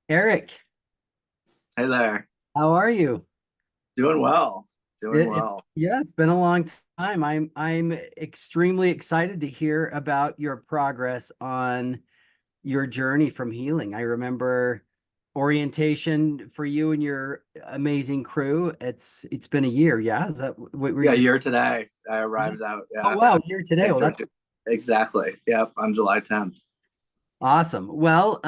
Eric, Hey there. how are you? Doing well. Doing It's well. yeah, it's been a long time. I'm extremely excited to hear about your progress on your journey from healing. I remember orientation for you and your amazing crew. It's been a year, yeah? Is that what we Yeah, year just today. I yeah. arrived out. Oh Yeah. wow, here today. Well, After that's exactly. Yep. On July 10th. awesome. Well,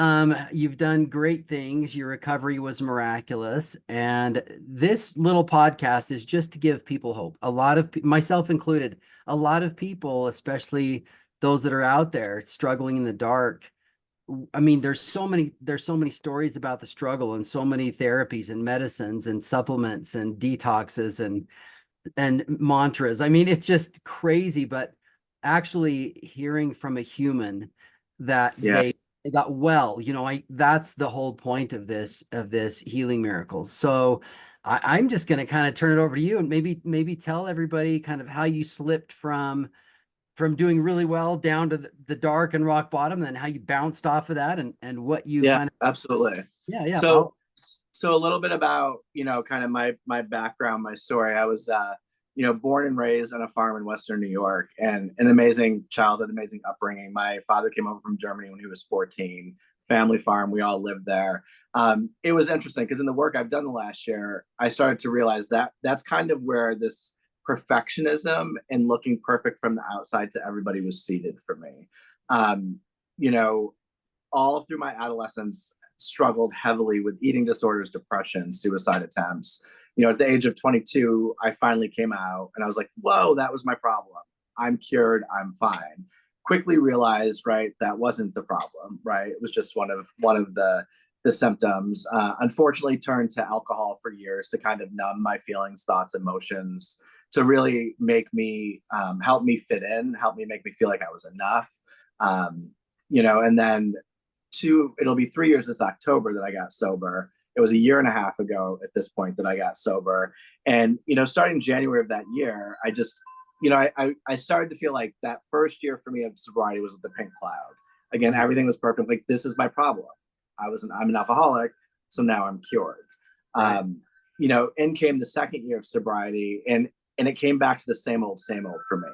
you've done great things. Your recovery was miraculous, and this little podcast is just to give people hope. A lot of myself included, a lot of people, especially those that are out there struggling in the dark. I mean, there's so many stories about the struggle and so many therapies and medicines and supplements and detoxes and mantras. I mean, it's just crazy, but actually hearing from a human that Yeah. they got well, I that's the whole point of this healing miracles. So I'm just going to kind of turn it over to you and maybe tell everybody kind of how you slipped from doing really well down to the dark and rock bottom, and then how you bounced off of that and what you Yeah, kind of absolutely. yeah. So so a little bit about, kind of my background, my story. I was born and raised on a farm in Western New York and an amazing childhood, amazing upbringing. My father came over from Germany when he was 14, family farm. We all lived there. It was interesting because in the work I've done the last year, I started to realize that that's kind of where this perfectionism and looking perfect from the outside to everybody was seated for me. Um, you know, all through my adolescence, struggled heavily with eating disorders, depression, suicide attempts. At the age of 22, I finally came out and I was like, whoa, that was my problem. I'm cured. I'm fine. Quickly realized, right, that wasn't the problem, right? It was just one of the symptoms. Unfortunately, turned to alcohol for years to kind of numb my feelings, thoughts, emotions, to really make me help me fit in, help me make me feel like I was enough. And then it'll be 3 years this October that I got sober. It was a year and a half ago at this point that I got sober. And, starting January of that year, I just, I started to feel like that first year for me of sobriety was the pink cloud. Again, mm, everything was perfect. Like, this is my problem. I'm an alcoholic. So now I'm cured. right. In came the second year of sobriety, and it came back to the same old for me.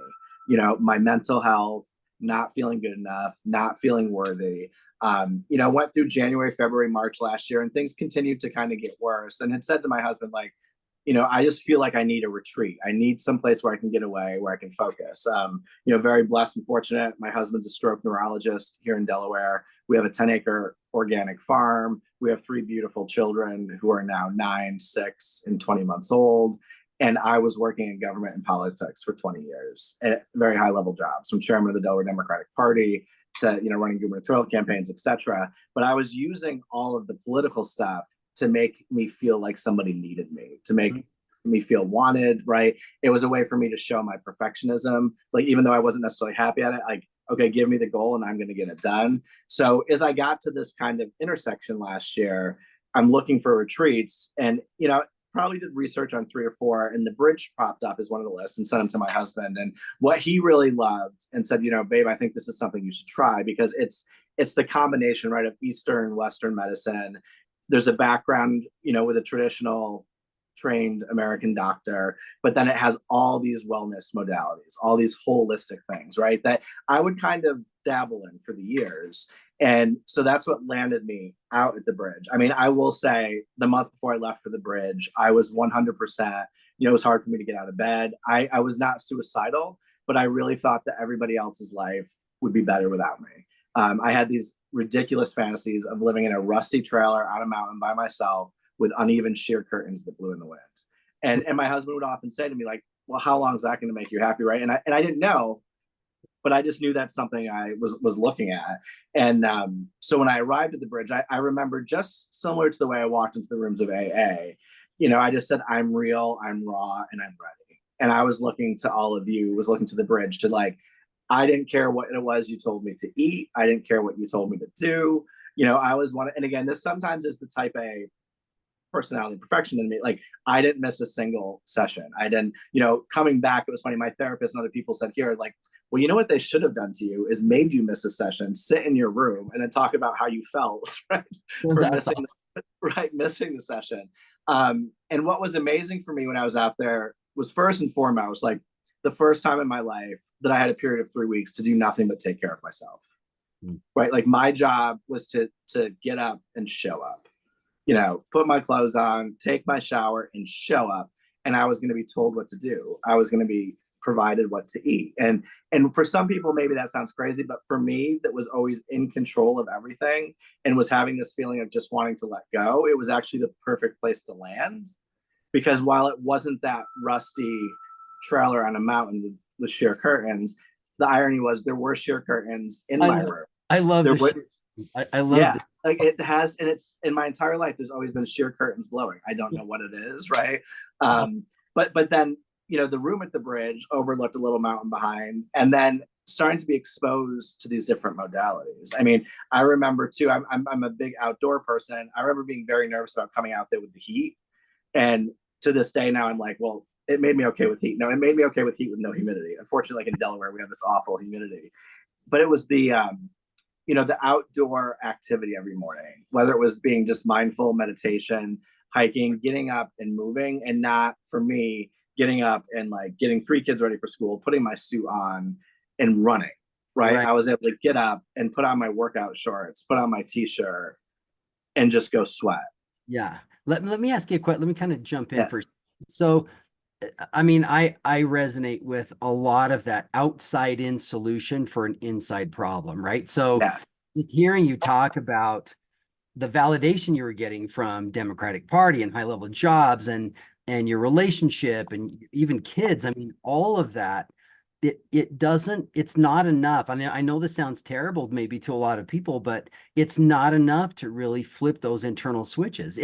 My mental health, not feeling good enough, not feeling worthy. Went through January, February, March last year, and things continued to kind of get worse. And had said to my husband, like, I just feel like I need a retreat. I need some place where I can get away, where I can focus. Very blessed and fortunate. My husband's a stroke neurologist here in Delaware. We have a 10-acre organic farm. We have three beautiful children who are now 9, 6, and 20 months old. And I was working in government and politics for 20 years at very high level jobs, from chairman of the Delaware Democratic Party to running gubernatorial campaigns, etc. But I was using all of the political stuff to make me feel like somebody needed me, to Mm, make me feel wanted, right? It was a way for me to show my perfectionism. Like, even though I wasn't necessarily happy at it, like, okay, give me the goal and I'm going to get it done. So as I got to this kind of intersection last year, I'm looking for retreats, and probably did research on 3 or 4, and the bridge popped up as one of the lists and sent them to my husband. And what he really loved and said, babe, I think this is something you should try, because it's the combination, right, of Eastern, Western medicine. There's a background, with a traditional trained American doctor, but then it has all these wellness modalities, all these holistic things, right? That I would kind of dabble in for the years. And so that's what landed me out at the bridge. I mean, I will say the month before I left for the bridge, I was 100%, it was hard for me to get out of bed. I was not suicidal, but I really thought that everybody else's life would be better without me. I had these ridiculous fantasies of living in a rusty trailer on a mountain by myself with uneven sheer curtains that blew in the wind. And my husband would often say to me, like, well, how long is that going to make you happy, right? And I didn't know, but I just knew that's something I was looking at. And so when I arrived at the bridge, I remember, just similar to the way I walked into the rooms of AA, I just said, I'm real, I'm raw, and I'm ready. And I was looking to all of you, was looking to the bridge to, like, I didn't care what it was you told me to eat. I didn't care what you told me to do. I was one, and again, this sometimes is the type A personality perfection in me. Like, I didn't miss a single session. I didn't, coming back, it was funny. My therapist and other people said, here, like, Well, you know what they should have done to you is made you miss a session, sit in your room, and then talk about how you felt, right, for That's awesome. missing the session. And what was amazing for me when I was out there was, first and foremost, like, the first time in my life that I had a period of 3 weeks to do nothing but take care of myself. Mm. Right, like my job was to get up and show up, put my clothes on, take my shower, and show up. And I was going to be told what to do. I was going to be provided what to eat. And for some people, maybe that sounds crazy, but for me, that was always in control of everything and was having this feeling of just wanting to let go, it was actually the perfect place to land. Because while it wasn't that rusty trailer on a mountain with sheer curtains, the irony was there were sheer curtains in my room. I love There the was, I love yeah, like it has, and it's in my entire life. There's always been sheer curtains blowing. I don't know what it is, right? But then the room at the bridge overlooked a little mountain behind, and then starting to be exposed to these different modalities. I mean, I remember too. I'm a big outdoor person. I remember being very nervous about coming out there with the heat, and to this day now, I'm like, well, it made me okay with heat. No, it made me okay with heat with no humidity. Unfortunately, like in Delaware, we have this awful humidity. But it was the outdoor activity every morning, whether it was being just mindful meditation, hiking, getting up and moving, and not, for me, getting up and like getting 3 kids ready for school, putting my suit on and running, right? Right. I was able to get up and put on my workout shorts, put on my t-shirt, and just go sweat. Yeah. Let me ask you a question. Let me kind of jump in Yes. first. So, I mean, I resonate with a lot of that outside in solution for an inside problem, right? So Yes. hearing you talk about the validation you were getting from Democratic Party and high level jobs and your relationship and even kids, I mean, all of that, it's not enough. I mean, I know this sounds terrible maybe to a lot of people, but it's not enough to really flip those internal switches.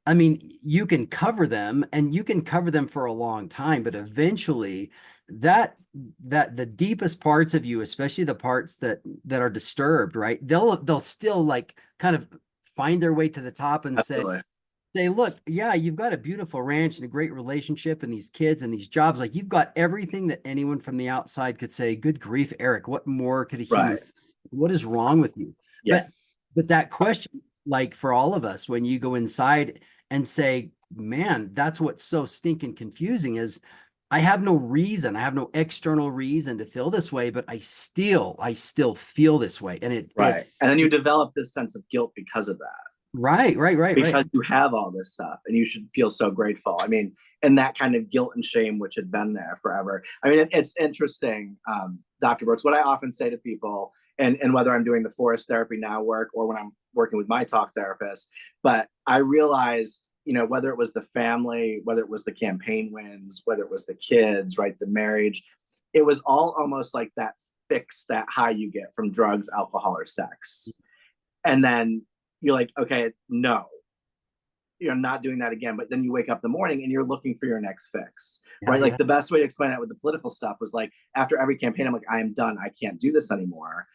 I mean, you can cover them and you can cover them for a long time, but eventually that the deepest parts of you, especially the parts that are disturbed, right? They'll still like kind of find their way to the top and Absolutely. say, look, yeah, you've got a beautiful ranch and a great relationship and these kids and these jobs. Like you've got everything that anyone from the outside could say, good grief, Erik, what more could a human, Right. what is wrong with you? Yeah. But that question, like for all of us, when you go inside and say, man, that's what's so stinking confusing is I have no reason, I have no external reason to feel this way, but I still feel this way. And Right. And then you develop this sense of guilt because of that. right. Because you have all this stuff and you should feel so grateful. I mean, and that kind of guilt and shame, which had been there forever. I mean, it's interesting, Dr. Brooks, what I often say to people, and whether I'm doing the forest therapy now work or when I'm working with my talk therapist, but I realized, whether it was the family, whether it was the campaign wins, whether it was the kids, right, the marriage, it was all almost like that fix, that high you get from drugs, alcohol, or sex. And then you're like, okay, no, you're not doing that again. But then you wake up in the morning and you're looking for your next fix, right? Like the best way to explain it with the political stuff was like, after every campaign, I'm like, I am done. I can't do this anymore.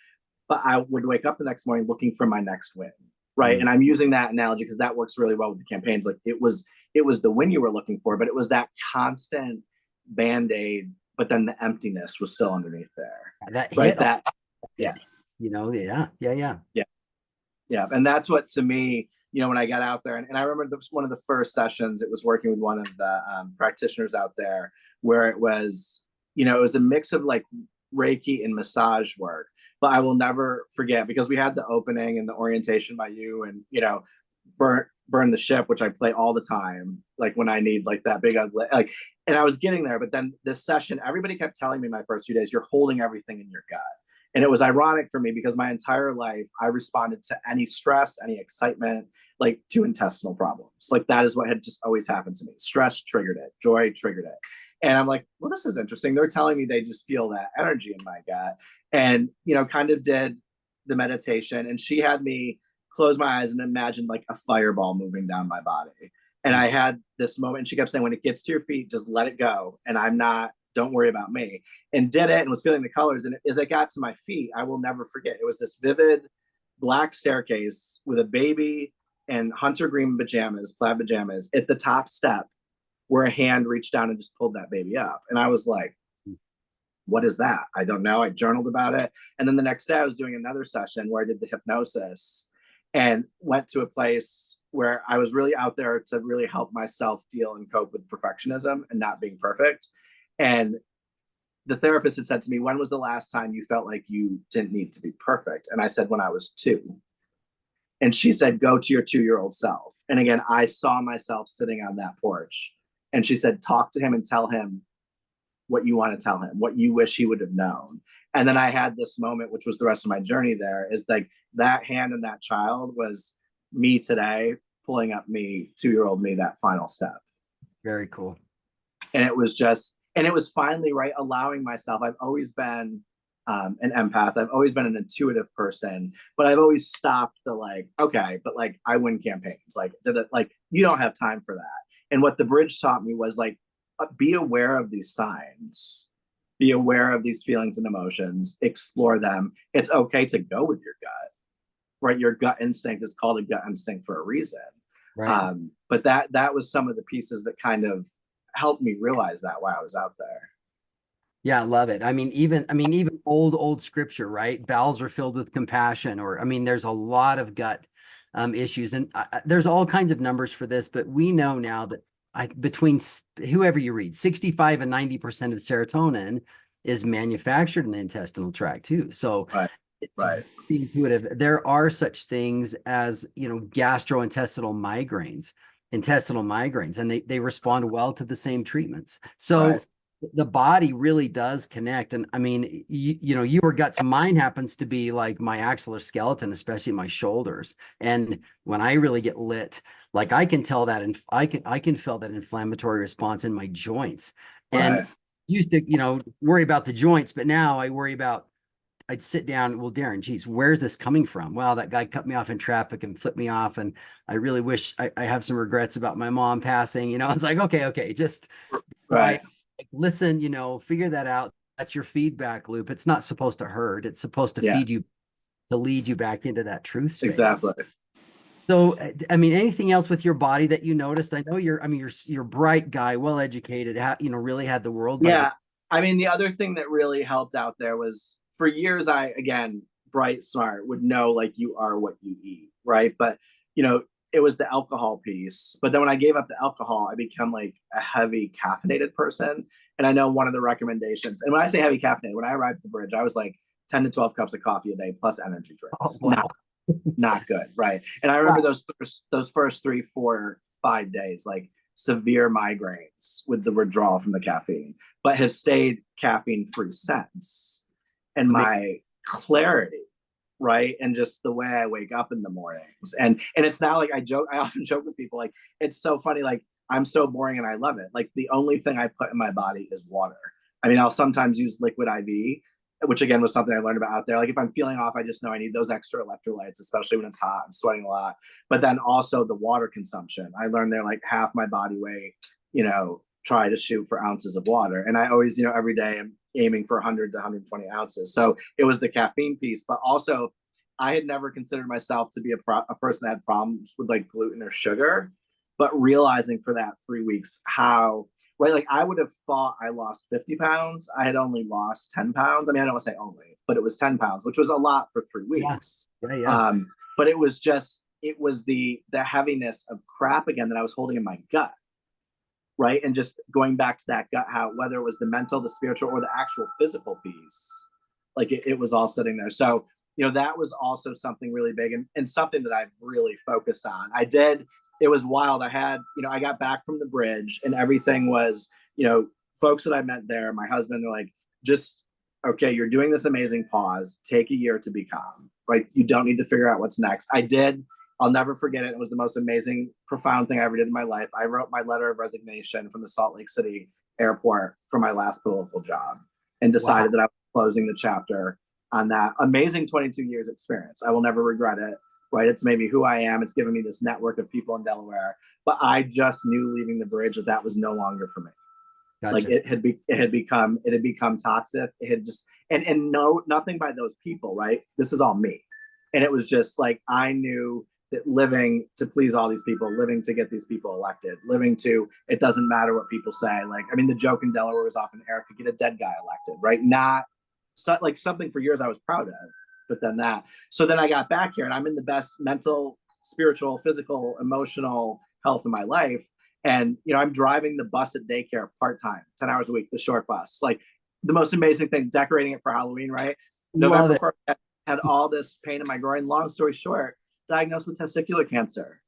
But I would wake up the next morning looking for my next win, right? And I'm using that analogy because that works really well with the campaigns. Like it was the win you were looking for, but it was that constant band-aid, but then the emptiness was still underneath there. That right? hit, That, yeah. Yeah. And that's what, to me, when I got out there, and I remember one of the first sessions, it was working with one of the practitioners out there where it was, it was a mix of like Reiki and massage work. But I will never forget, because we had the opening and the orientation by you and, burn the ship, which I play all the time, like when I need like that big ugly, like, and I was getting there. But then this session, everybody kept telling me my first few days, you're holding everything in your gut. And it was ironic for me because my entire life, I responded to any stress, any excitement, like to intestinal problems. Like that is what had just always happened to me. Stress triggered it. Joy triggered it. And I'm like, well, this is interesting. They're telling me they just feel that energy in my gut. And, kind of did the meditation. And she had me close my eyes and imagine like a fireball moving down my body. And I had this moment, and she kept saying, when it gets to your feet, just let it go. And don't worry about me. And did it and was feeling the colors. And as I got to my feet, I will never forget. It was this vivid black staircase with a baby and hunter green pajamas, plaid pajamas at the top step, where a hand reached down and just pulled that baby up. And I was like, what is that? I don't know. I journaled about it. And then the next day I was doing another session where I did the hypnosis and went to a place where I was really out there to really help myself deal and cope with perfectionism and not being perfect. And the therapist had said to me, when was the last time you felt like you didn't need to be perfect? And I said, when I was 2. And she said, go to your 2-year-old self. And again, I saw myself sitting on that porch. And she said, talk to him and tell him what you want to tell him, what you wish he would have known. And then I had this moment, which was the rest of my journey there, is like that hand and that child was me today, pulling up me, 2-year-old me, that final step. Very cool. And it was just, and it was finally, right, allowing myself. I've always been an empath. I've always been an intuitive person, but I've always stopped the like, okay, but like I win campaigns. Like, you don't have time for that. And what the bridge taught me was like, be aware of these signs, be aware of these feelings and emotions, explore them. It's okay to go with your gut, right? Your gut instinct is called a gut instinct for a reason. Right. But that was some of the pieces that kind of helped me realize that while I was out there. Yeah, I love it. I mean, even old scripture, right? Bowels are filled with compassion, or I mean, there's a lot of gut issues, and there's all kinds of numbers for this, but we know now that between whoever you read, 65 and 90% of serotonin is manufactured in the intestinal tract too. So Right. it's Right. intuitive. There are such things as, gastrointestinal migraines, and they respond well to the same treatments. So Right. the body really does connect. And I mean, your guts, mine happens to be like my axillary skeleton, especially my shoulders. And when I really get lit, like I can tell that, and I can feel that inflammatory response in my joints. And Right. used to, worry about the joints, but now I worry about, I'd sit down, well, Darren, geez, where's this coming from? Well, that guy cut me off in traffic and flipped me off. And I really wish I have some regrets about my mom passing. It's like, okay, just Right. quiet, listen, figure that out. That's your feedback loop. It's not supposed to hurt. It's supposed to Yeah, feed you, to lead you back into that truth space. exactly. So, I mean, anything else with your body that you noticed? I know you're a bright guy, well educated, really had the world by Yeah. I mean, the other thing that really helped out there was for years, again, bright, smart, would know like you are what you eat. Right. But, it was the alcohol piece. But then when I gave up the alcohol, I became like a heavy caffeinated person. And I know one of the recommendations, and when I say heavy caffeinated, when I arrived at the bridge, I was like 10 to 12 cups of coffee a day plus energy Oh, drinks. wow. Not good. Right. And I remember those first 3, 4, 5 days, like severe migraines with the withdrawal from the caffeine, but have stayed caffeine free since. And my clarity, right, and just the way I wake up in the mornings, and it's now like I often joke with people, like it's so funny, like I'm so boring and I love it. Like the only thing I put in my body is water. I mean, I'll sometimes use liquid IV, which again was something I learned about out there. Like if I'm feeling off, I just know I need those extra electrolytes, especially when it's hot. I'm sweating a lot. But then also the water consumption. I learned they're like half my body weight, try to shoot for ounces of water. And I always, every day I'm aiming for 100 to 120 ounces. So it was the caffeine piece, but also I had never considered myself to be a person that had problems with like gluten or sugar, but realizing for that 3 weeks how, right, like I would have thought I lost 50 pounds. I had only lost 10 pounds. I mean, I don't want to say only, but it was 10 pounds, which was a lot for 3 weeks. Yeah. But it was the heaviness of crap again that I was holding in my gut. Right. And just going back to that gut, how whether it was the mental, the spiritual, or the actual physical piece, like it was all sitting there. So, that was also something really big and something that I've really focused on. It was wild. I got back from the bridge and everything was, folks that I met there, my husband, they're like, just, okay, you're doing this amazing pause, take a year to be calm, right? You don't need to figure out what's next. I'll never forget it. It was the most amazing, profound thing I ever did in my life. I wrote my letter of resignation from the Salt Lake City airport for my last political job and decided that I was closing the chapter on that amazing 22 years experience. I will never regret it, right? It's made me who I am. It's given me this network of people in Delaware, but I just knew leaving the bridge that was no longer for me. Gotcha. Like it had become toxic. It had just, and no, nothing by those people, right? This is all me. And it was just like, I knew living to please all these people, living to get these people elected, living to, it doesn't matter what people say. Like, I mean, the joke in Delaware was often Erik could get a dead guy elected, right? Not like something for years I was proud of, but then that. So then I got back here and I'm in the best mental, spiritual, physical, emotional health of my life. And, you know, I'm driving the bus at daycare part-time, 10 hours a week, the short bus. Like the most amazing thing, decorating it for Halloween, right? Love November it. 1st, I had all this pain in my groin. Long story short, diagnosed with testicular cancer.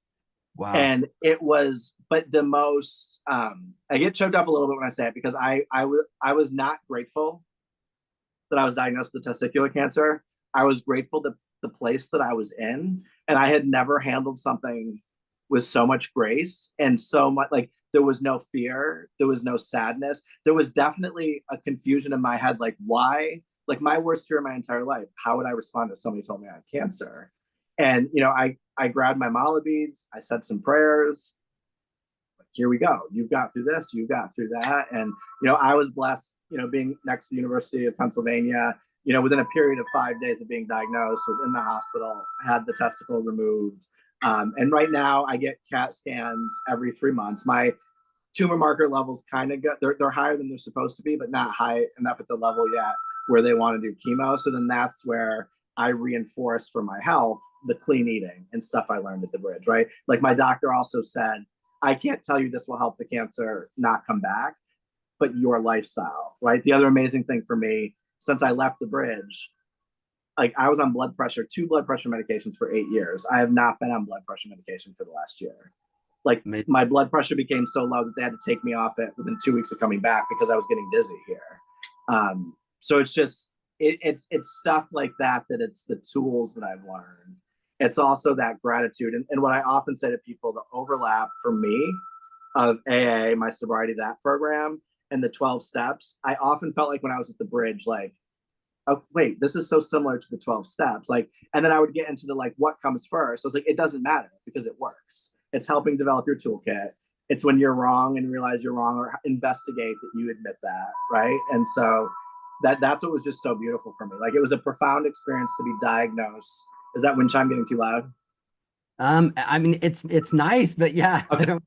Wow. And it was, but the most, I get choked up a little bit when I say it because I was not grateful that I was diagnosed with testicular cancer. I was grateful that the place that I was in, and I had never handled something with so much grace and so much, like, there was no fear, there was no sadness. There was definitely a confusion in my head, like, why, like my worst fear in my entire life, how would I respond if somebody told me I had cancer? And, you know, I grabbed my mala beads, I said some prayers, like, here we go. You've got through this, you got through that. And, you know, I was blessed, you know, being next to the University of Pennsylvania, you know, within a period of 5 days of being diagnosed, was in the hospital, had the testicle removed. And right now I get CAT scans every 3 months. My tumor marker levels kind of go, they're higher than they're supposed to be, but not high enough at the level yet where they want to do chemo. So then that's where I reinforce for my health the clean eating and stuff I learned at the bridge, right? Like my doctor also said, I can't tell you this will help the cancer not come back, but your lifestyle, right? The other amazing thing for me, since I left the bridge, like I was on blood pressure, 2 blood pressure medications for 8 years. I have not been on blood pressure medication for the last year. Like Maybe. my blood pressure became so low that they had to take me off it within 2 weeks of coming back because I was getting dizzy here. So it's just, it's stuff like that, that it's the tools that I've learned. It's also that gratitude. And what I often say to people, the overlap for me of AA, my sobriety, that program, and the 12 steps, I often felt like when I was at the bridge, like, oh, wait, this is so similar to the 12 steps. Like, and then I would get into the, like, what comes first? I was like, it doesn't matter because it works. It's helping develop your toolkit. It's when you're wrong and realize you're wrong, or investigate that you admit that, right? And so that's what was just so beautiful for me. Like, it was a profound experience to be diagnosed. Is that wind chime getting too loud? I mean, it's nice, but yeah, Okay. I don't,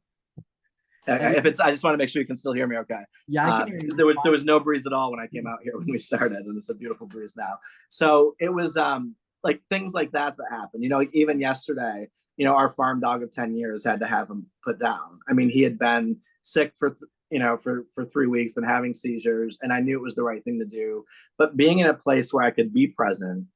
If it's, I just want to make sure you can still hear me. Okay. yeah, I can hear you. There was no breeze at all when I came out here when we started, and it's a beautiful breeze now. So it was like things like that happened. You know, even yesterday, you know, our farm dog of 10 years had to have him put down. I mean, he had been sick for for 3 weeks, been having seizures, and I knew it was the right thing to do. But being in a place where I could be present,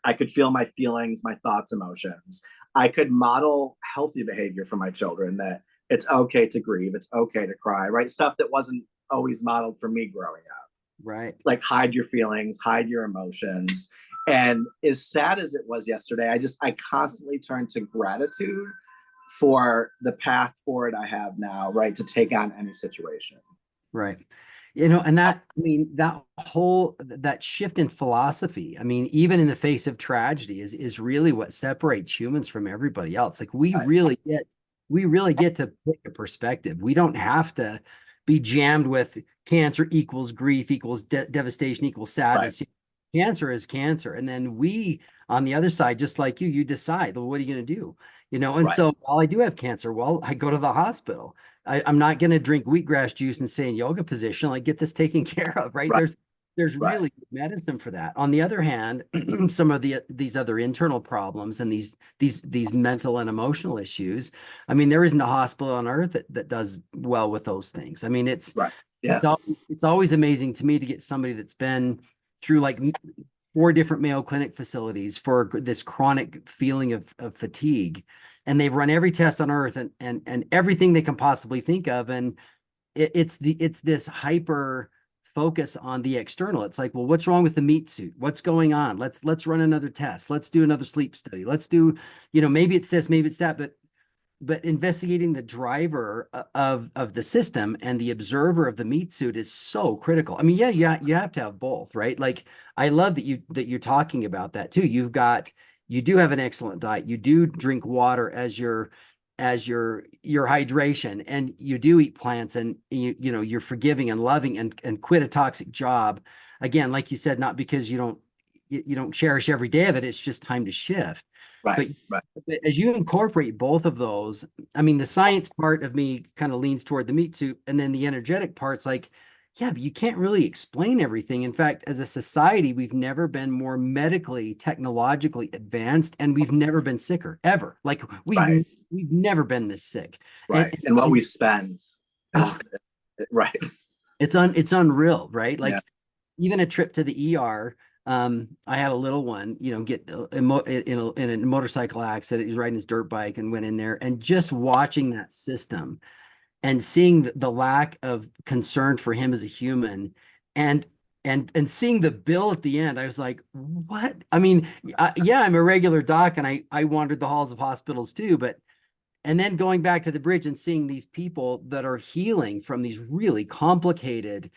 I could feel my feelings, my thoughts, emotions. I could model healthy behavior for my children, that it's okay to grieve, it's okay to cry, right? Stuff that wasn't always modeled for me growing up. Right. Like, hide your feelings, hide your emotions. And as sad as it was yesterday, I constantly turn to gratitude for the path forward I have now, right? To take on any situation. Right. You know, and that, I mean, that shift in philosophy, I mean, even in the face of tragedy is really what separates humans from everybody else. Like we really get to pick a perspective. We don't have to be jammed with cancer equals grief equals devastation equals sadness. Right. Cancer is cancer. And then we, on the other side, just like you decide, well, what are you going to do? You know, and Right. so while I do have cancer, well, I go to the hospital. I'm not going to drink wheatgrass juice and stay in yoga position. Like, get this taken care of, right? Right. There's Right. really good medicine for that. On the other hand, some of these other internal problems and these mental and emotional issues. I mean, there isn't a hospital on earth that does well with those things. I mean, Right. Yeah. it's always amazing to me to get somebody that's been through like 4 different Mayo Clinic facilities for this chronic feeling of fatigue. And they've run every test on earth and everything they can possibly think of. And it's this hyper focus on the external. It's like, well, what's wrong with the meat suit? What's going on? Let's run another test. Let's do another sleep study. Let's do, maybe it's this, maybe it's that, but investigating the driver of the system and the observer of the meat suit is so critical. I mean, yeah, you have to have both, right? Like, I love that you're talking about that too. You do have an excellent diet. You do drink water as your hydration, and you do eat plants, and you're forgiving and loving and quit a toxic job. Again, like you said, not because you don't cherish every day of it. It's just time to shift. Right. But Right. as you incorporate both of those, I mean, the science part of me kind of leans toward the meat soup, and then the energetic part's like, yeah, but you can't really explain everything. In fact, as a society, we've never been more medically, technologically advanced, and we've never been sicker ever. Like Right. we've never been this sick. Right. And what we spend Oh, is right. it's unreal, right? Yeah. Like even a trip to the ER. I had a little one, get in a motorcycle accident. He's riding his dirt bike and went in there, and just watching that system and seeing the lack of concern for him as a human, and and seeing the bill at the end, I was like, what? I mean, yeah, I'm a regular doc, and I wandered the halls of hospitals too, but and then going back to the bridge and seeing these people that are healing from these really complicated,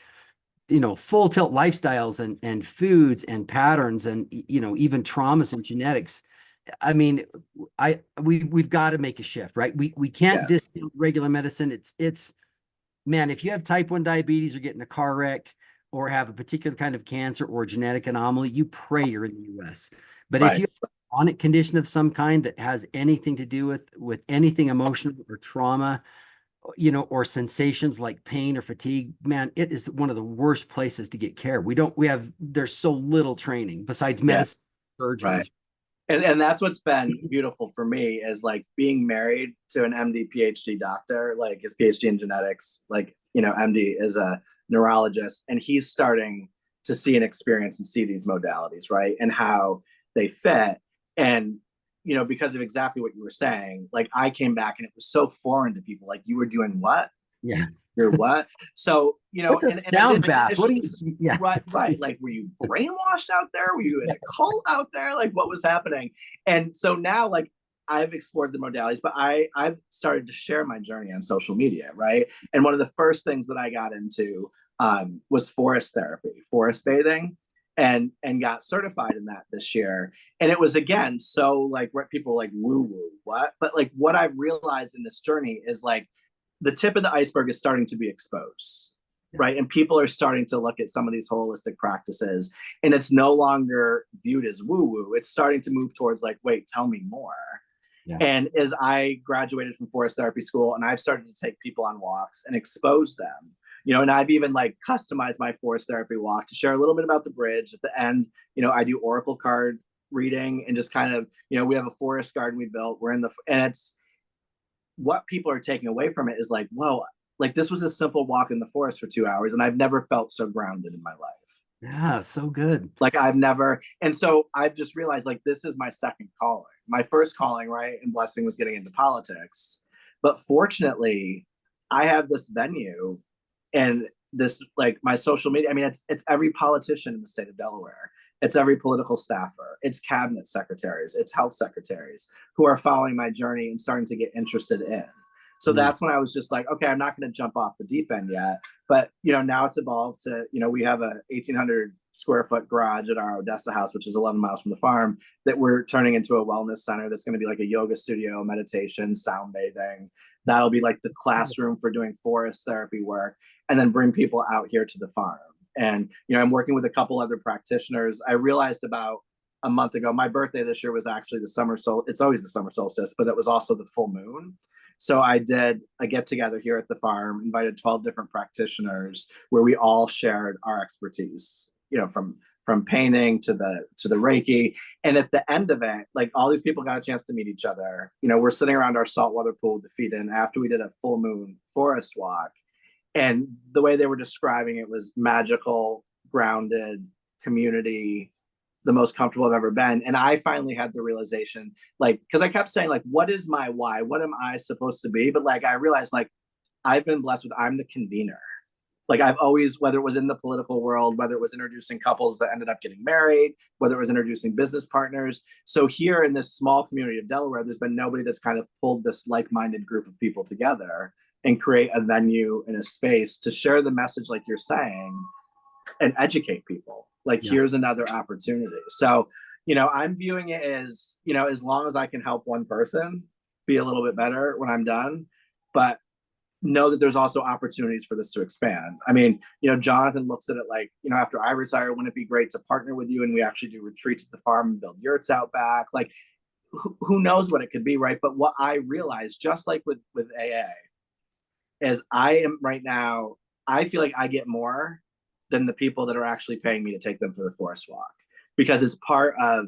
full tilt lifestyles and foods and patterns and even traumas and genetics. I mean, we've got to make a shift, right? We can't Yeah. discount regular medicine. It's man, if you have type 1 diabetes or get in a car wreck or have a particular kind of cancer or genetic anomaly, you pray you're in the US. But if Right. you have a chronic condition of some kind that has anything to do with anything emotional or trauma, or sensations like pain or fatigue, man, it is one of the worst places to get care. There's so little training besides Yeah. medicine Right. surgeons. And that's what's been beautiful for me is like being married to an MD PhD doctor, like his PhD in genetics, like, MD is a neurologist, and he's starting to see and experience and see these modalities, right? And how they fit. And, because of exactly what you were saying, like I came back and it was so foreign to people. Like, you were doing what? Yeah. You're what? So, What's a and I sound didn't bath? What do you, initially, yeah. right, right. Like, were you brainwashed out there? Were you in a cult out there? Like, what was happening? And so now, like, I've explored the modalities, but I've started to share my journey on social media, right? And one of the first things that I got into was forest therapy, forest bathing, and got certified in that this year. And it was, again, so like what people like woo woo what, but like what I've realized in this journey is like the tip of the iceberg is starting to be exposed, right? Yes. And people are starting to look at some of these holistic practices, and it's no longer viewed as woo woo. It's starting to move towards like, wait, tell me more. Yeah. And as I graduated from forest therapy school, and I've started to take people on walks and expose them, and I've even like customized my forest therapy walk to share a little bit about the bridge. At the end, I do oracle card reading and just kind of, we have a forest garden we built. We're in the, and it's, what people are taking away from it is like, whoa, like this was a simple walk in the forest for 2 hours, and I've never felt so grounded in my life. Yeah, so good. Like I've never, and so I've just realized like this is my second calling. My first calling, right, and blessing was getting into politics. But fortunately, I have this venue and this like my social media. I mean, it's every politician in the state of Delaware. It's every political staffer. It's cabinet secretaries. It's health secretaries who are following my journey and starting to get interested in. So that's when I was just like, okay, I'm not going to jump off the deep end yet. But now it's evolved to, we have a 1,800 square foot garage at our Odessa house, which is 11 miles from the farm, that we're turning into a wellness center. That's going to be like a yoga studio, meditation, sound bathing. That'll be like the classroom for doing forest therapy work, and then bring people out here to the farm. And I'm working with a couple other practitioners. I realized about a month ago, my birthday this year was actually the summer solstice. It's always the summer solstice, but it was also the full moon. So I did a get together here at the farm, invited 12 different practitioners where we all shared our expertise, from painting to the Reiki. And at the end of it, like all these people got a chance to meet each other. We're sitting around our saltwater pool with the feet in after we did a full moon forest walk. And the way they were describing it was magical, grounded, community, the most comfortable I've ever been. And I finally had the realization, like, because I kept saying, like, what is my why? What am I supposed to be? But like, I realized, like, I've been blessed with, I'm the convener. Like, I've always, whether it was in the political world, whether it was introducing couples that ended up getting married, whether it was introducing business partners. So here in this small community of Delaware, there's been nobody that's kind of pulled this like-minded group of people together and create a venue and a space to share the message, like you're saying, and educate people. Like, here's another opportunity. So, I'm viewing it as, as long as I can help one person be a little bit better when I'm done, but know that there's also opportunities for this to expand. I mean, Jonathan looks at it like, after I retire, wouldn't it be great to partner with you and we actually do retreats at the farm and build yurts out back? Like who knows what it could be, right? But what I realized, just like with AA, is I am right now, I feel like I get more than the people that are actually paying me to take them for the forest walk, because it's part of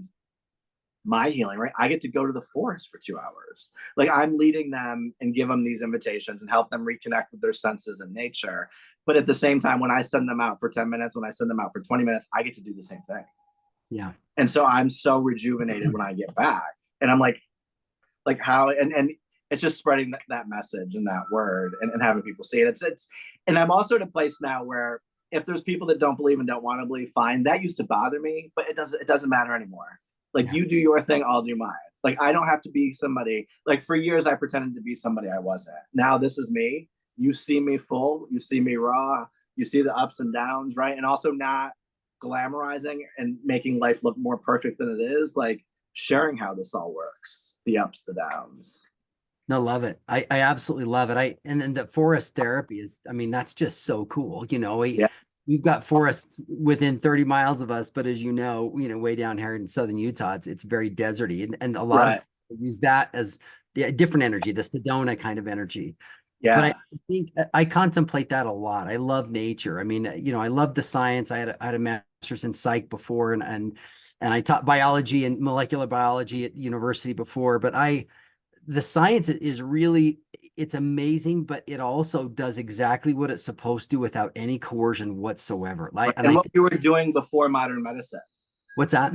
my healing, right? I get to go to the forest for 2 hours. Like, I'm leading them and give them these invitations and help them reconnect with their senses and nature. But at the same time, when I send them out for 10 minutes, when I send them out for 20 minutes, I get to do the same thing. Yeah. And so I'm so rejuvenated when I get back. And I'm like how, and it's just spreading that message and that word, and having people see it. And I'm also at a place now where if there's people that don't believe and don't want to believe, fine. That used to bother me, but it doesn't matter anymore. Like, you do your thing, I'll do mine. Like, I don't have to be somebody. Like, for years I pretended to be somebody I wasn't. Now this is me. You see me full, you see me raw, you see the ups and downs, right? And also not glamorizing and making life look more perfect than it is, like sharing how this all works, the ups, the downs. No, love it. I absolutely love it. And then the forest therapy is, I mean, that's just so cool. Yeah. We've got forests within 30 miles of us, but as you know, way down here in southern Utah, it's very deserty, and a lot of people use that as the different energy, the Sedona kind of energy. Yeah. But I think I contemplate that a lot. I love nature. I mean, I love the science. I had a master's in psych before, and I taught biology and molecular biology at university before, but the science is really, it's amazing, but it also does exactly what it's supposed to without any coercion whatsoever. And what we were doing before modern medicine. What's that?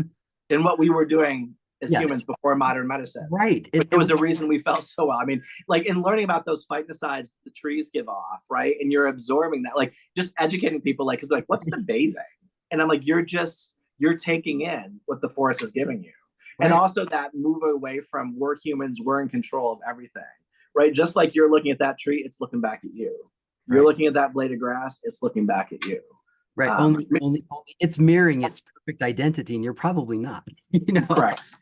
And what we were doing as humans before modern medicine. Right. It was the reason we felt so well. I mean, like, in learning about those phytoncides the trees give off, right? And you're absorbing that, like, just educating people, like, because like, what's the bathing? And I'm like, you're taking in what the forest is giving you. And also that move away from, we're humans, we're in control of everything, right? Just like you're looking at that tree, it's looking back at you. You're looking at that blade of grass, it's looking back at you. Right. Only it's mirroring its perfect identity, and you're probably not. Correct.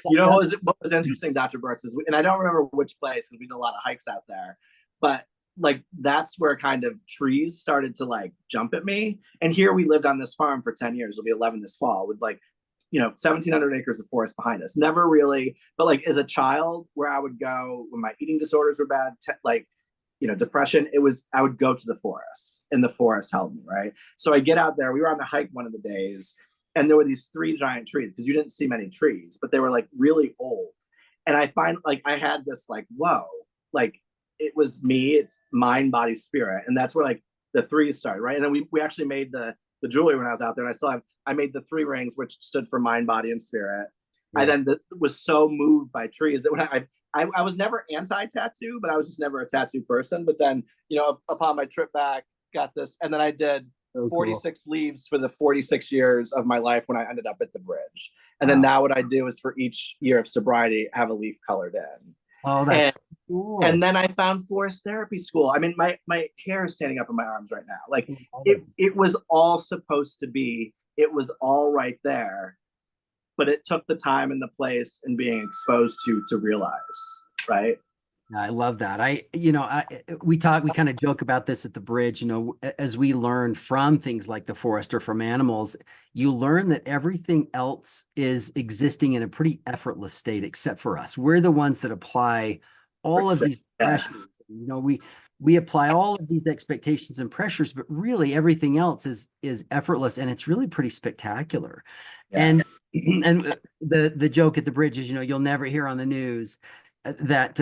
You know what was interesting, Dr. Brooks, is, and I don't remember which place because we did a lot of hikes out there, but like, that's where kind of trees started to like jump at me. And here we lived on this farm for 10 years. It'll be 11 this fall, with like 1,700 acres of forest behind us. Never really, but like as a child, where I would go when my eating disorders were bad, depression, I would go to the forest, and the forest held me, right? So I get out there. We were on the hike one of the days, and there were these 3 giant trees, because you didn't see many trees, but they were like really old. And I find, like, I had this like, whoa, like, it was me, it's mind, body, spirit. And that's where like the 3 started, right? And then we actually made the jewelry when I was out there, and I made the 3 rings, which stood for mind, body, and spirit. Right. I then was so moved by trees that when I was never anti-tattoo, but I was just never a tattoo person. But then, upon my trip back, got this, and then I did 46 leaves for the 46 years of my life when I ended up at the bridge. And then now what I do is, for each year of sobriety, have a leaf colored in. Oh, that's cool. And then I found forest therapy school. I mean, my hair is standing up in my arms right now. Like, it was all supposed to be, it was all right there, but it took the time and the place and being exposed to realize, right? I love that. We kind of joke about this at the bridge, as we learn from things like the forest or from animals, you learn that everything else is existing in a pretty effortless state, except for us. We're the ones that apply all of these pressures. We apply all of these expectations and pressures, but really everything else is effortless, and it's really pretty spectacular. Yeah. And the joke at the bridge is, you'll never hear on the news that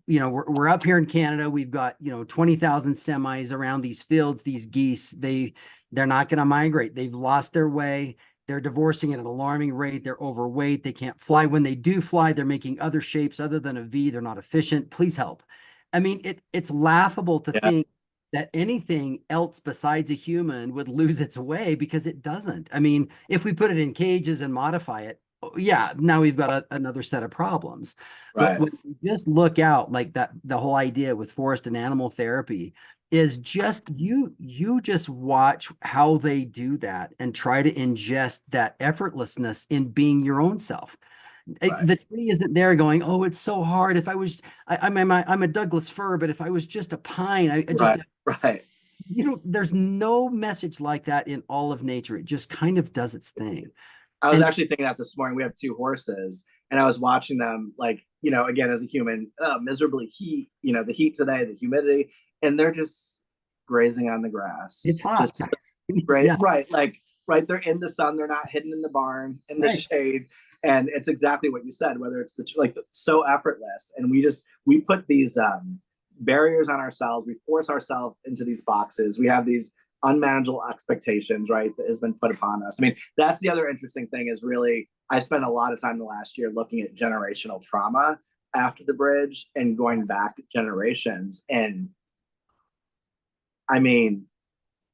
we're up here in Canada. We've got 20,000 semis around these fields. These geese, they're not going to migrate. They've lost their way. They're divorcing at an alarming rate. They're overweight. They can't fly. When they do fly, they're making other shapes other than a V. They're not efficient. Please help. I mean, it's laughable to think that anything else besides a human would lose its way, because it doesn't. I mean, if we put it in cages and modify it, now we've got another set of problems. Right. But when you just look out like that, the whole idea with forest and animal therapy is just you just watch how they do that and try to ingest that effortlessness in being your own self. Right. The tree isn't there going, oh, it's so hard. If I was, I'm a Douglas fir, but if I was just a pine, I just, right. There's no message like that in all of nature. It just kind of does its thing. I was actually thinking that this morning. We have 2 horses, and I was watching them, like, again, as a human, miserably heat, the heat today, the humidity, and they're just grazing on the It's grass, hot. just great, Yeah, right? Like, right, they're in the sun, they're not hidden in the barn in the right. shade. And it's exactly what you said, whether it's like so effortless, and we put these barriers on ourselves, we force ourselves into these boxes, we have these unmanageable expectations, right, that has been put upon us. I mean, that's the other interesting thing, is really, I spent a lot of time the last year looking at generational trauma after the bridge and going back generations. And I mean,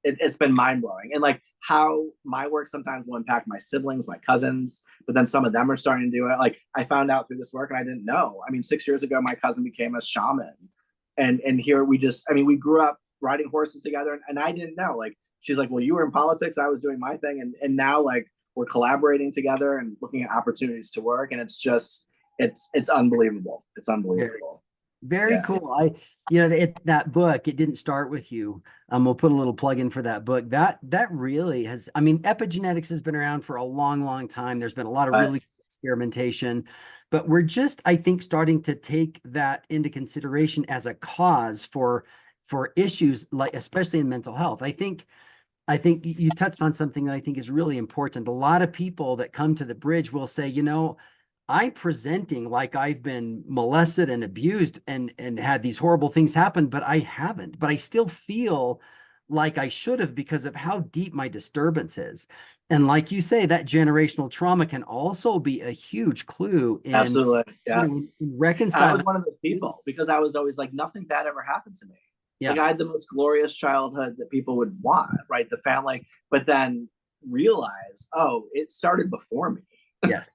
it's been mind blowing. And like how my work sometimes will impact my siblings, my cousins, but then some of them are starting to do it. Like I found out through this work and I didn't know. I mean, 6 years ago, my cousin became a shaman. And here we grew up riding horses together, and I didn't know. Like she's like, well, you were in politics, I was doing my thing. And now like we're collaborating together and looking at opportunities to work. And it's just, it's unbelievable. It's unbelievable. Very Yeah. cool. That book, it didn't start with you. We'll put a little plug in for that book. That really has, I mean, epigenetics has been around for a long, long time. There's been a lot of really experimentation, but we're just, I think, starting to take that into consideration as a cause for issues like, especially in mental health. I think you touched on something that I think is really important. A lot of people that come to the bridge will say, I'm presenting like I've been molested and abused and had these horrible things happen, but I haven't. But I still feel like I should have because of how deep my disturbance is. And like you say, that generational trauma can also be a huge clue in, Absolutely. Yeah. in I was reconciling. one of those people because I was always like, nothing bad ever happened to me. Like Yeah. I had the most glorious childhood that people would want, right? The family, but then realize, oh, it started before me. Yes.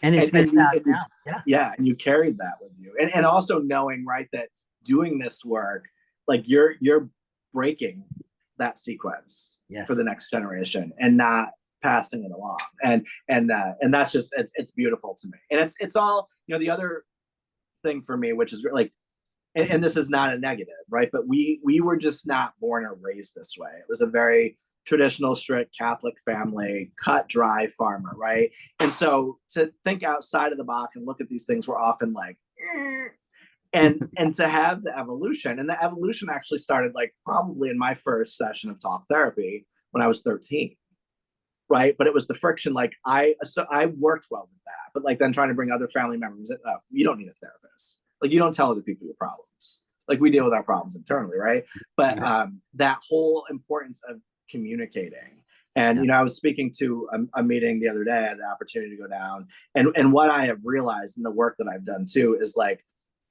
And it's and been and you, passed and you down. Yeah. yeah, and you carried that with you. And also knowing, right, that doing this work, like you're breaking that sequence for Yes. the next generation and not passing it along. And that's just, it's beautiful to me. And it's all, the other thing for me, which is like, and this is not a negative, right? But we were just not born or raised this way. It was a very traditional, strict Catholic family, cut dry farmer, right? And so to think outside of the box and look at these things, we're often like, and to have the evolution, and the evolution actually started like probably in my first session of talk therapy when I was 13, right? But it was the friction, like I worked well with that, but like then trying to bring other family members, oh, you don't need a therapist. Like you don't tell other people your problems. Like we deal with our problems internally, right? But that whole importance of communicating. And Yeah. I was speaking to a meeting the other day. I had the opportunity to go down, and what I have realized in the work that I've done too is like,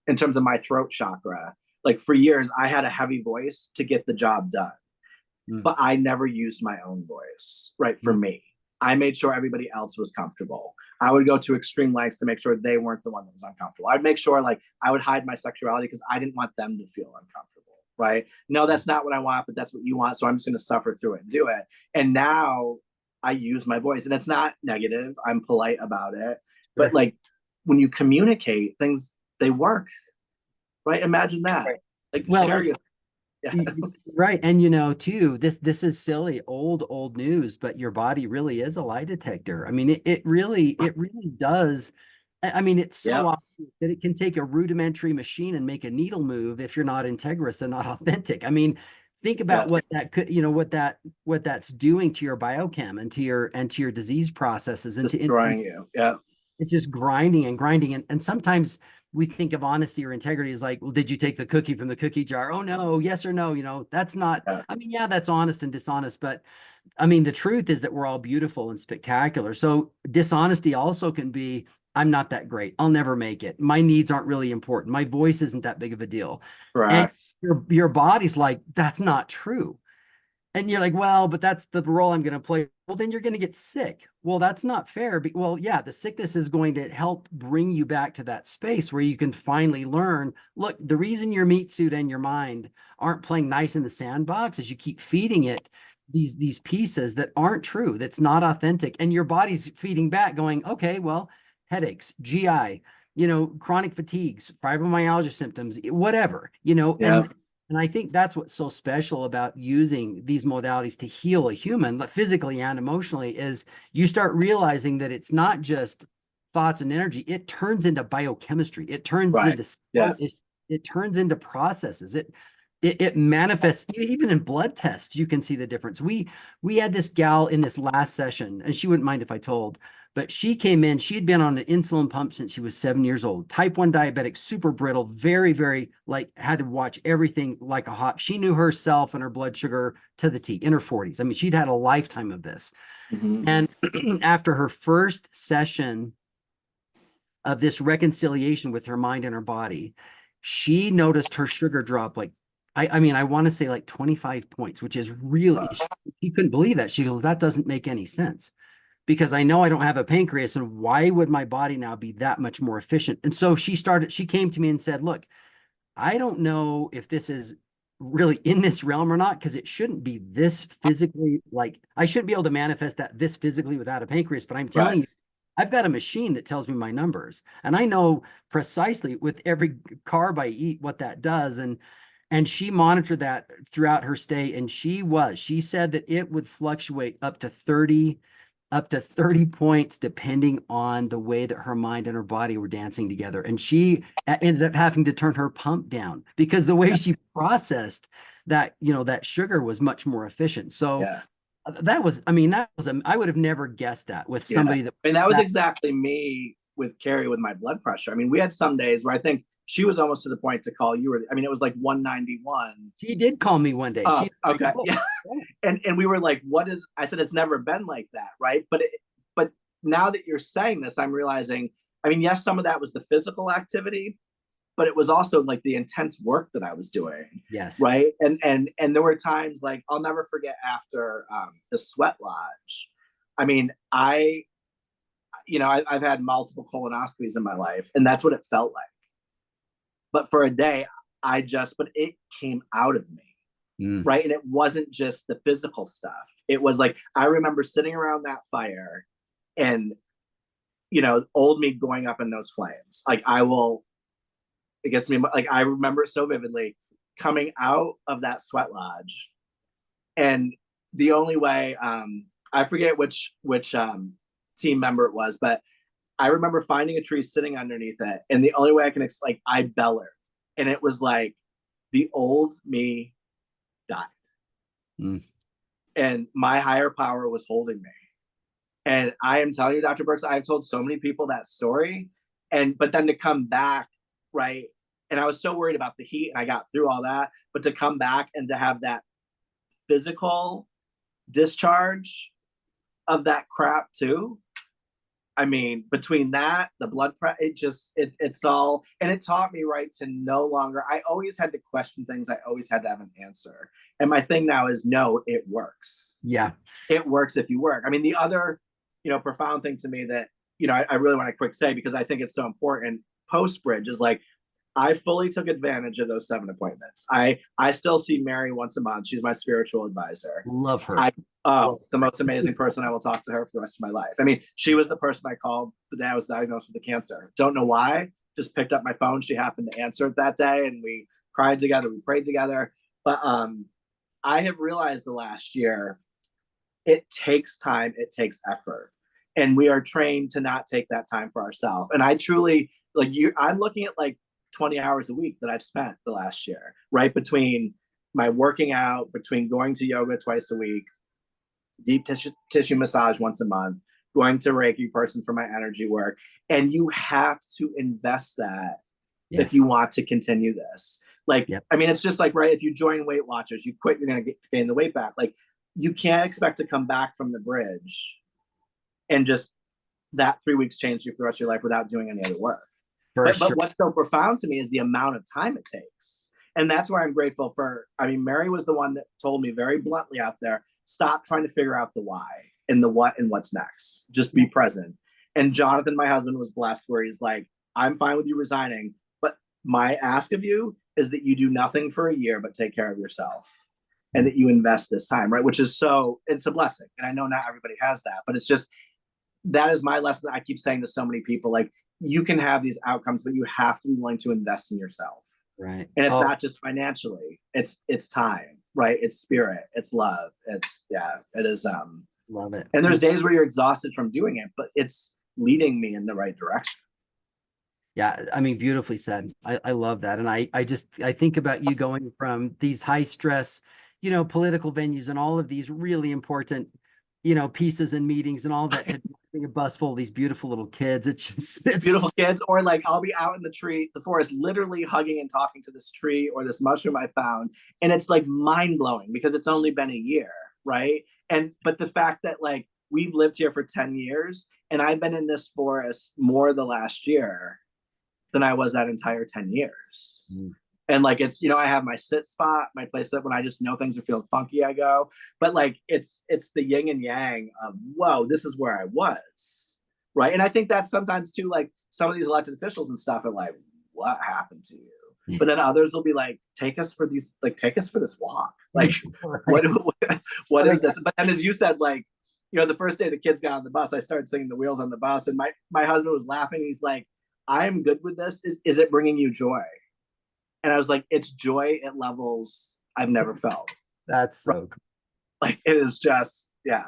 in terms of my throat chakra, like for years I had a heavy voice to get the job done, but I never used my own voice, right? For me, I made sure everybody else was comfortable. I would go to extreme lengths to make sure they weren't the one that was uncomfortable. I'd make sure like I would hide my sexuality because I didn't want them to feel uncomfortable, right? No, that's not what I want, but that's what you want. So I'm just going to suffer through it and do it. And now I use my voice, and it's not negative. I'm polite about it. But like when you communicate things, they work, right? Imagine that. Right. Like Well, share your, yeah. right. And too, this is silly, old news, but your body really is a lie detector. I mean, it really does. I mean, it's so Yeah. obvious that it can take a rudimentary machine and make a needle move if you're not integrous and not authentic. I mean, think about what that could, what that's doing to your biochem and to your disease processes and Destroying you. Yeah. it's just grinding and grinding. And sometimes we think of honesty or integrity as like, well, did you take the cookie from the cookie jar? Oh no, yes or no, that's not, I mean, yeah, that's honest and dishonest, but I mean, the truth is that we're all beautiful and spectacular. So dishonesty also can be, I'm not that great. I'll never make it. My needs aren't really important. My voice isn't that big of a deal. And Correct. your body's like, that's not true. And you're like, well, but that's the role I'm going to play. Well, then you're going to get sick. Well, that's not fair. Well, yeah, the sickness is going to help bring you back to that space where you can finally learn, look, the reason your meat suit and your mind aren't playing nice in the sandbox is you keep feeding it these pieces that aren't true, that's not authentic. And your body's feeding back going, okay, well, headaches, GI, chronic fatigues, fibromyalgia symptoms, whatever, Yeah. and I think that's what's so special about using these modalities to heal a human, physically and emotionally, is you start realizing that it's not just thoughts and energy, it turns into biochemistry. It turns Right. into Yeah. it turns into processes. It manifests even in blood tests. You can see the difference. We had this gal in this last session, and she wouldn't mind if I told, but she came in. She had been on an insulin pump since she was 7 years old. Type 1 diabetic, super brittle, very, very like had to watch everything like a hawk. She knew herself and her blood sugar to the T in her 40s. I mean, she'd had a lifetime of this. Mhm. And after her first session of this reconciliation with her mind and her body, she noticed her sugar drop like, I mean, I want to say like 25 points, which is really, she couldn't believe that. She goes, that doesn't make any sense because I know I don't have a pancreas, and why would my body now be that much more efficient? And so she came to me and said, look, I don't know if this is really in this realm or not, because it shouldn't be this physically, like I shouldn't be able to manifest that this physically without a pancreas, but I'm Right. telling you, I've got a machine that tells me my numbers, and I know precisely with every carb I eat what that does. And she monitored that throughout her stay, and she said that it would fluctuate up to 30 points depending on the way that her mind and her body were dancing together. And she ended up having to turn her pump down because the way Yeah. she processed that, that sugar was much more efficient. So Yeah. that was, I mean, I would have never guessed that with Yeah. somebody that. I mean, that was exactly me with Carrie with my blood pressure. I mean, we had some days where I think she was almost to the point to call you. I mean, it was like 191. She did call me one day. Oh, She's like, okay. oh, Yeah. oh. And we were like, what is, I said, it's never been like that. Right. But now that you're saying this, I'm realizing, I mean, yes, some of that was the physical activity, but it was also like the intense work that I was doing. Yes. Right. And there were times like, I'll never forget after the sweat lodge. I mean, I've had multiple colonoscopies in my life, and that's what it felt like. But for a day, but it came out of me. Right. And it wasn't just the physical stuff. It was like, I remember sitting around that fire and, old me going up in those flames. Like it gets me, like, I remember it so vividly coming out of that sweat lodge. And the only way, I forget which team member it was, but I remember finding a tree sitting underneath it. And the only way I can explain, like, I bellered. And it was like the old me died. And my higher power was holding me. And I am telling you, Dr. Brooks, I've told so many people that story. But then to come back, right? And I was so worried about the heat, and I got through all that. But to come back and to have that physical discharge of that crap too. I mean, between that, the blood pressure, it's all, and it taught me, right, to no longer, I always had to question things. I always had to have an answer. And my thing now is, no, it works. Yeah. It works if you work. I mean, the other, profound thing to me that, I really want to quick say, because I think it's so important post bridge, is like, I fully took advantage of those 7 appointments. I still see Mary once a month. She's my spiritual advisor. Love her. The most amazing person. I will talk to her for the rest of my life. I mean, she was the person I called the day I was diagnosed with the cancer. Don't know why. Just picked up my phone. She happened to answer it that day, and we cried together. We prayed together. But I have realized the last year, it takes time. It takes effort. And we are trained to not take that time for ourselves. And I truly, I'm looking at like 20 hours a week that I've spent the last year, right? Between my working out, between going to yoga twice a week, deep tissue massage once a month, going to Reiki person for my energy work. And you have to invest that if you want to continue this. I mean, it's just like, right, if you join Weight Watchers, you quit, you're going to gain the weight back. Like, you can't expect to come back from the bridge and just that 3 weeks change you for the rest of your life without doing any other work. But what's so profound to me is the amount of time it takes. And that's where I'm grateful for. I mean, Mary was the one that told me very bluntly out there, stop trying to figure out the why and the what and what's next. Just be present. And Jonathan, my husband, was blessed where he's like, I'm fine with you resigning, but my ask of you is that you do nothing for a year but take care of yourself, and that you invest this time, right? Which is it's a blessing. And I know not everybody has that, but it's just, that is my lesson that I keep saying to so many people. Like, you can have these outcomes, but you have to be willing to invest in yourself. Right. And it's not just financially, it's time, right? It's spirit, it's love. It is. Love it. And there's days where you're exhausted from doing it, but it's leading me in the right direction. Yeah, I mean, beautifully said. I love that. And I think about you going from these high stress, political venues and all of these really important, pieces and meetings and all that to a bus full of these beautiful little kids. Beautiful kids, or like I'll be out in the forest, literally hugging and talking to this tree or this mushroom I found. And it's like mind blowing because it's only been a year, right? But the fact that like we've lived here for 10 years and I've been in this forest more the last year than I was that entire 10 years. Mm. And like, it's, I have my sit spot, my place that when I just know things are feeling funky, I go, but like, it's the yin and yang of, whoa, this is where I was. Right. And I think that's sometimes too, like some of these elected officials and stuff are like, what happened to you? But then others will be like, take us for this walk. Like, right. what is this? But then as you said, like, the first day the kids got on the bus, I started singing The Wheels on the Bus, and my husband was laughing. He's like, I'm good with this. Is it bringing you joy? And I was like, it's joy at levels I've never felt. That's so cool. Like, it is just, yeah.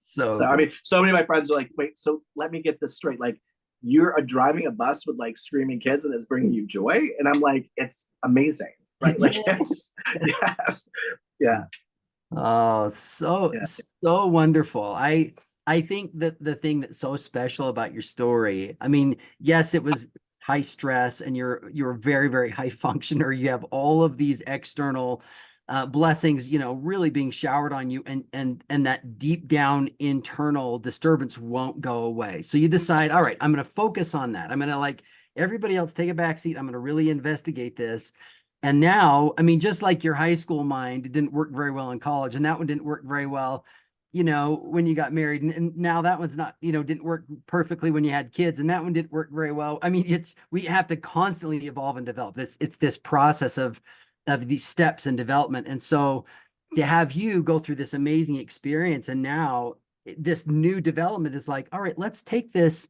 So cool. I mean, so many of my friends are like, wait, so let me get this straight. Like, you're driving a bus with like screaming kids and it's bringing you joy? And I'm like, it's amazing, right? Like, it's, yes. Yeah. Oh, so wonderful. I think that the thing that's so special about your story, I mean, yes, it was high stress and you're a very, very high functioner. You have all of these external blessings, really being showered on you, and that deep down internal disturbance won't go away. So you decide, all right, I'm going to focus on that. I'm going to, like everybody else, take a back seat. I'm going to really investigate this. And now, I mean, just like your high school mind, it didn't work very well in college, and that one didn't work very well, when you got married, and now that one's not, didn't work perfectly when you had kids, and that one didn't work very well. I mean, we have to constantly evolve and develop. It's this process of these steps and development. And so to have you go through this amazing experience, and now this new development is like, all right, let's take this.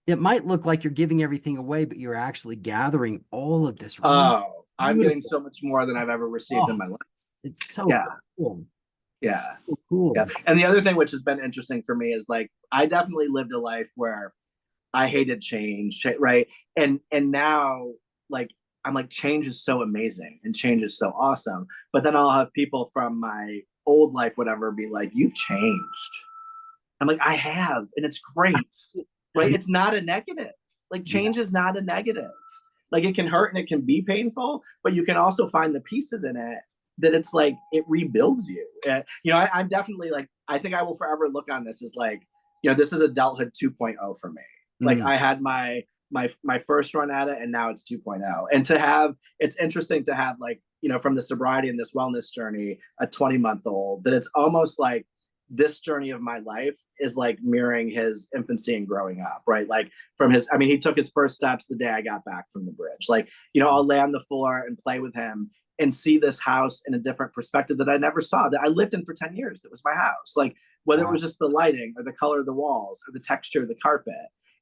It might look like you're giving everything away, but you're actually gathering all of this. Oh, I'm getting so much more than I've ever received in my life. It's so cool. Yeah. So cool. Yeah. And the other thing which has been interesting for me is like, I definitely lived a life where I hated change, right? And now, like, I'm like, change is so amazing and change is so awesome. But then I'll have people from my old life, whatever, be like, you've changed. I'm like, I have, and it's great, right? It's not a negative. Like, change is not a negative. Like, it can hurt and it can be painful, but you can also find the pieces in it that it's like, it rebuilds you. I'm definitely like, I think I will forever look on this as like, this is adulthood 2.0 for me. Like, I had my first run at it, and now it's 2.0. And it's interesting to have, like, from the sobriety and this wellness journey, a 20-month-old, that it's almost like this journey of my life is like mirroring his infancy and growing up, right? Like, he took his first steps the day I got back from the bridge. Like, I'll lay on the floor and play with him and see this house in a different perspective that I never saw, that I lived in for 10 years. That was my house. Like, whether it was just the lighting or the color of the walls or the texture of the carpet,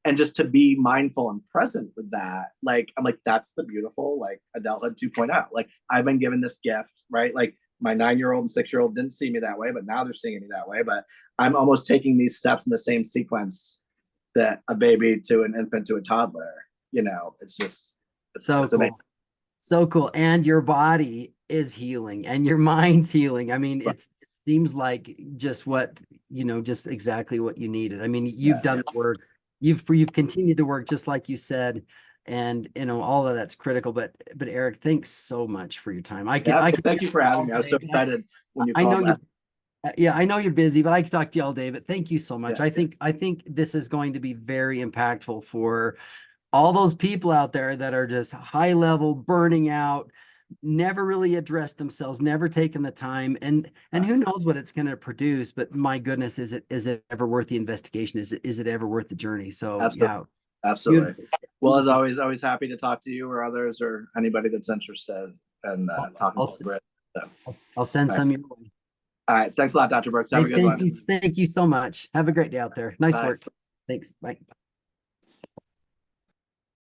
and just to be mindful and present with that. Like, I'm like, that's the beautiful, like, adulthood 2.0. Like, I've been given this gift, right? Like, my 9-year-old and 6-year-old didn't see me that way, but now they're seeing me that way. But I'm almost taking these steps in the same sequence that a baby to an infant to a toddler, it's just, it's cool. amazing. So cool. And your body is healing and your mind's healing. I mean, it seems like just just exactly what you needed. I mean, you've done the work, you've continued to work, just like you said, and all of that's critical. But Erik, thanks so much for your time. Thank you for having me. I was so excited when you called. I know you're busy, but I could talk to you all day. But thank you so much. Yeah. I think this is going to be very impactful for all those people out there that are just high level, burning out, never really addressed themselves, never taken the time, and who knows what it's going to produce. But my goodness, is it ever worth the investigation? Is it ever worth the journey? So absolutely. Well, as always happy to talk to you or others or anybody that's interested in talking about Brit. So. I'll send some your way. All right. Thanks a lot, Dr. Brooks. Have a good one. Thank you so much. Have a great day out there. Nice work. Thanks. Bye.